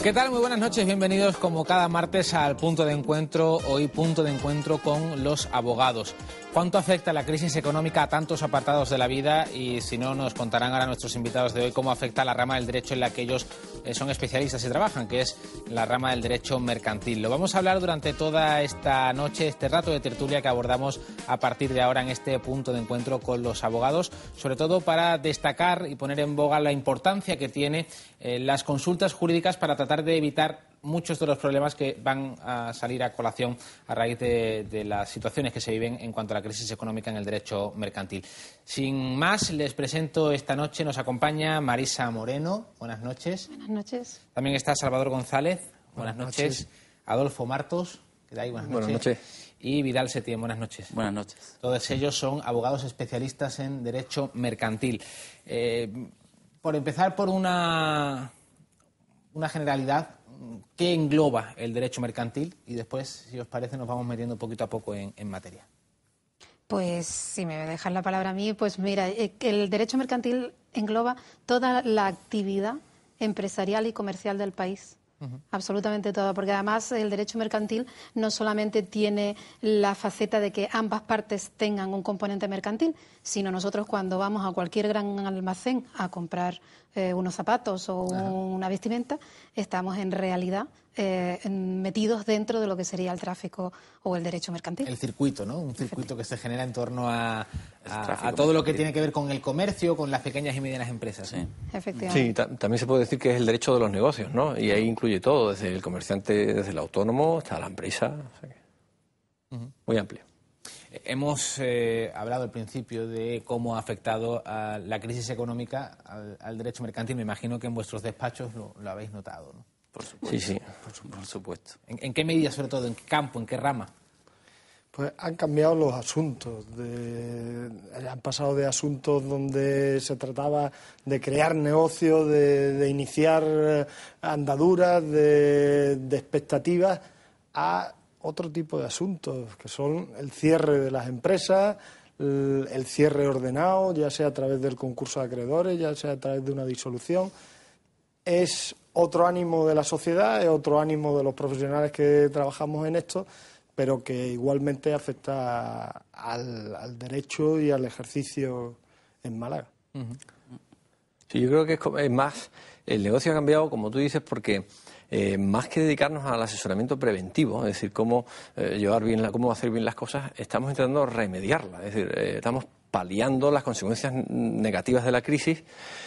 ¿Qué tal? Muy buenas noches, bienvenidos como cada martes al Punto de Encuentro, hoy Punto de Encuentro con los abogados. ¿Cuánto afecta la crisis económica a tantos apartados de la vida? Y si no, nos contarán ahora nuestros invitados de hoy cómo afecta la rama del derecho en la que ellos son especialistas y trabajan, que es la rama del derecho mercantil. Lo vamos a hablar durante toda esta noche, este rato de tertulia que abordamos a partir de ahora en este Punto de Encuentro con los abogados, sobre todo para destacar y poner en boga la importancia que tiene las consultas jurídicas para tratar de evitar muchos de los problemas que van a salir a colación a raíz de las situaciones que se viven en cuanto a la crisis económica en el derecho mercantil. Sin más, les presento esta noche, nos acompaña Marisa Moreno. Buenas noches. Buenas noches. También está Salvador González. Buenas noches. Adolfo Martos. ¿Qué tal? Buenas noches. Buenas noches. Y Vidal Setién. Buenas noches. Buenas noches. Todos ellos son abogados especialistas en derecho mercantil. Por empezar por una generalidad, ¿qué engloba el derecho mercantil? Y después, si os parece, nos vamos metiendo poquito a poco en materia. Pues si me dejas la palabra a mí, pues mira, el derecho mercantil engloba toda la actividad empresarial y comercial del país. Absolutamente todo, porque además el derecho mercantil no solamente tiene la faceta de que ambas partes tengan un componente mercantil, sino nosotros cuando vamos a cualquier gran almacén a comprar unos zapatos o una vestimenta, estamos en realidad metidos dentro de lo que sería el tráfico o el derecho mercantil. El circuito, ¿no? Un circuito que se genera en torno a todo lo que tiene que ver con el comercio, con las pequeñas y medianas empresas. Sí, efectivamente. Sí, también se puede decir que es el derecho de los negocios, ¿no? Y ahí incluye todo, desde el comerciante, desde el autónomo hasta la empresa. O sea que muy amplio. Hemos hablado al principio de cómo ha afectado a la crisis económica al derecho mercantil. Me imagino que en vuestros despachos lo habéis notado, ¿no? Por supuesto. Sí, por supuesto. ¿En qué medida, sobre todo? ¿En qué campo? ¿En qué rama? Pues han cambiado los asuntos. Han pasado de asuntos donde se trataba de crear negocios, de iniciar andaduras, de expectativas, a otro tipo de asuntos, que son el cierre de las empresas, el cierre ordenado, ya sea a través del concurso de acreedores, ya sea a través de una disolución. Es otro ánimo de la sociedad, es otro ánimo de los profesionales que trabajamos en esto, pero que igualmente afecta al derecho y al ejercicio en Málaga. Sí, yo creo que es más, el negocio ha cambiado, como tú dices, porque más que dedicarnos al asesoramiento preventivo, es decir, cómo cómo hacer bien las cosas, estamos intentando remediarlas, es decir, estamos paliando las consecuencias negativas de la crisis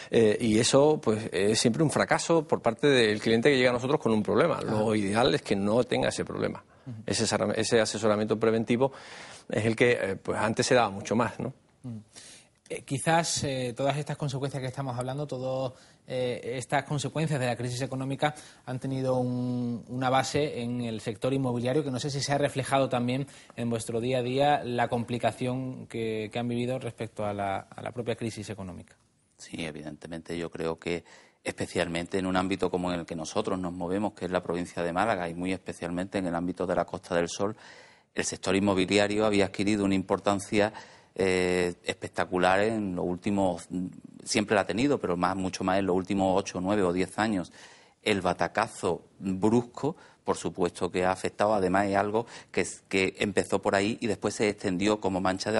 y eso pues es siempre un fracaso por parte del cliente que llega a nosotros con un problema. Lo ideal es que no tenga ese problema. Ese asesoramiento preventivo es el que pues antes se daba mucho más, ¿no? Quizás todas estas consecuencias que estamos hablando, todas estas consecuencias de la crisis económica han tenido una base en el sector inmobiliario, que no sé si se ha reflejado también en vuestro día a día la complicación que han vivido respecto a la propia crisis económica. Sí, evidentemente yo creo que especialmente en un ámbito como en el que nosotros nos movemos, que es la provincia de Málaga, y muy especialmente en el ámbito de la Costa del Sol, el sector inmobiliario había adquirido una importancia espectacular en los últimos, siempre la ha tenido, pero mucho más en los últimos 8, 9 o 10 años. El batacazo brusco, por supuesto que ha afectado, además es algo que empezó por ahí y después se extendió como una mancha de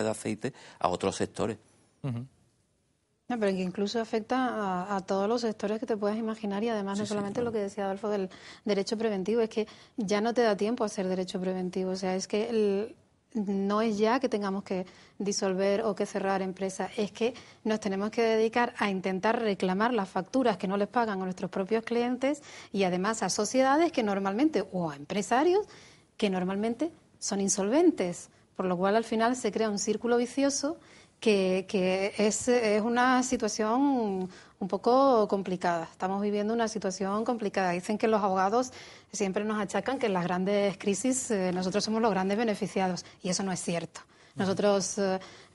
aceite a otros sectores. No, pero que incluso afecta a todos los sectores que te puedas imaginar y además no solamente lo que decía Adolfo del derecho preventivo, es que ya no te da tiempo a hacer derecho preventivo, o sea, es que no es ya que tengamos que disolver o que cerrar empresas, es que nos tenemos que dedicar a intentar reclamar las facturas que no les pagan a nuestros propios clientes y además a sociedades que normalmente, o a empresarios que normalmente son insolventes, por lo cual al final se crea un círculo vicioso que es una situación un poco complicada. Estamos viviendo una situación complicada. Dicen que los abogados siempre nos achacan que en las grandes crisis nosotros somos los grandes beneficiados y eso no es cierto. Nosotros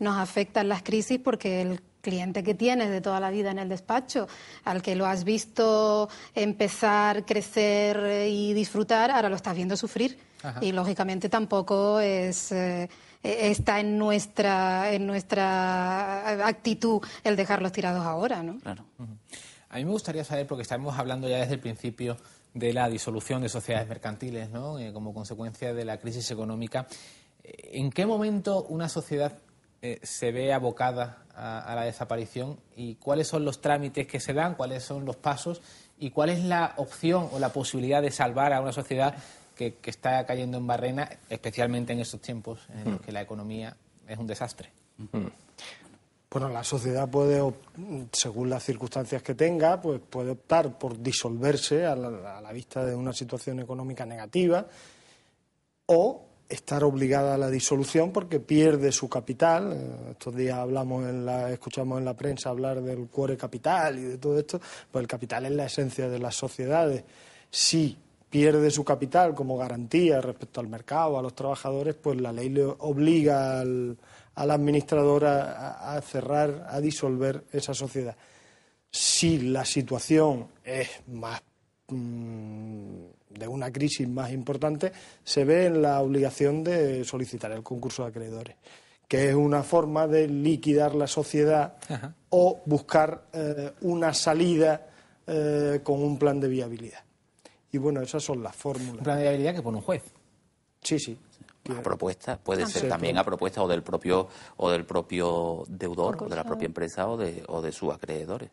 nos afectan las crisis porque el cliente que tienes de toda la vida en el despacho, al que lo has visto empezar, crecer y disfrutar, ahora lo estás viendo sufrir. Ajá. Y lógicamente tampoco está en nuestra actitud el dejarlos tirados ahora, ¿no? Claro. A mí me gustaría saber, porque estamos hablando ya desde el principio de la disolución de sociedades mercantiles, ¿no? Como consecuencia de la crisis económica, ¿en qué momento una sociedad se ve abocada a la desaparición y cuáles son los trámites que se dan, cuáles son los pasos y cuál es la opción o la posibilidad de salvar a una sociedad que está cayendo en barrena, especialmente en estos tiempos en los que la economía es un desastre? Bueno, la sociedad puede, según las circunstancias que tenga, pues puede optar por disolverse a la vista de una situación económica negativa o estar obligada a la disolución porque pierde su capital. Estos días escuchamos en la prensa hablar del cuore capital y de todo esto. Pues el capital es la esencia de las sociedades. Si pierde su capital como garantía respecto al mercado, a los trabajadores, pues la ley le obliga al administrador a cerrar, a disolver esa sociedad. Si la situación es más de una crisis más importante, se ve en la obligación de solicitar el concurso de acreedores, que es una forma de liquidar la sociedad. Ajá. O buscar una salida con un plan de viabilidad. Y bueno, esas son las fórmulas. Un plan de viabilidad que pone un juez. Sí, sí. A propuesta, puede ser también a propuesta o del propio deudor, o de la propia empresa o de sus acreedores.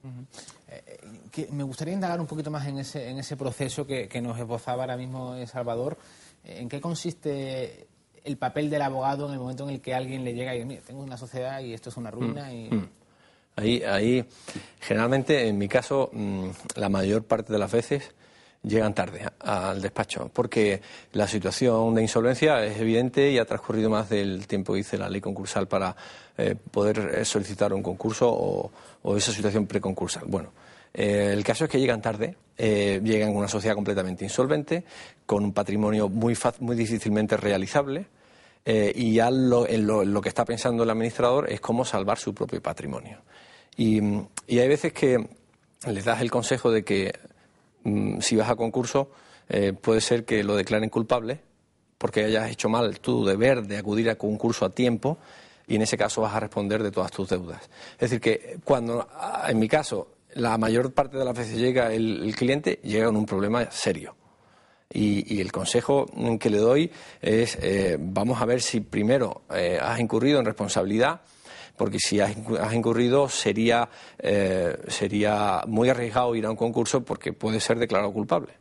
Me gustaría indagar un poquito más en ese proceso que nos esbozaba ahora mismo Salvador. ¿En qué consiste el papel del abogado en el momento en el que alguien le llega y dice, mira, tengo una sociedad y esto es una ruina? Ahí, generalmente, en mi caso, la mayor parte de las veces llegan tarde al despacho, porque la situación de insolvencia es evidente y ha transcurrido más del tiempo que dice la ley concursal para poder solicitar un concurso o esa situación preconcursal. Bueno, el caso es que llegan tarde, llegan con una sociedad completamente insolvente, con un patrimonio muy difícilmente realizable, y ya lo que está pensando el administrador es cómo salvar su propio patrimonio. Y hay veces que les das el consejo de que si vas a concurso puede ser que lo declaren culpable porque hayas hecho mal tu deber de acudir a concurso a tiempo y en ese caso vas a responder de todas tus deudas. Es decir, que cuando, en mi caso, la mayor parte de las veces llega el cliente, llega con un problema serio. Y el consejo que le doy es, vamos a ver si primero has incurrido en responsabilidad, porque si has incurrido sería muy arriesgado ir a un concurso porque puede ser declarado culpable.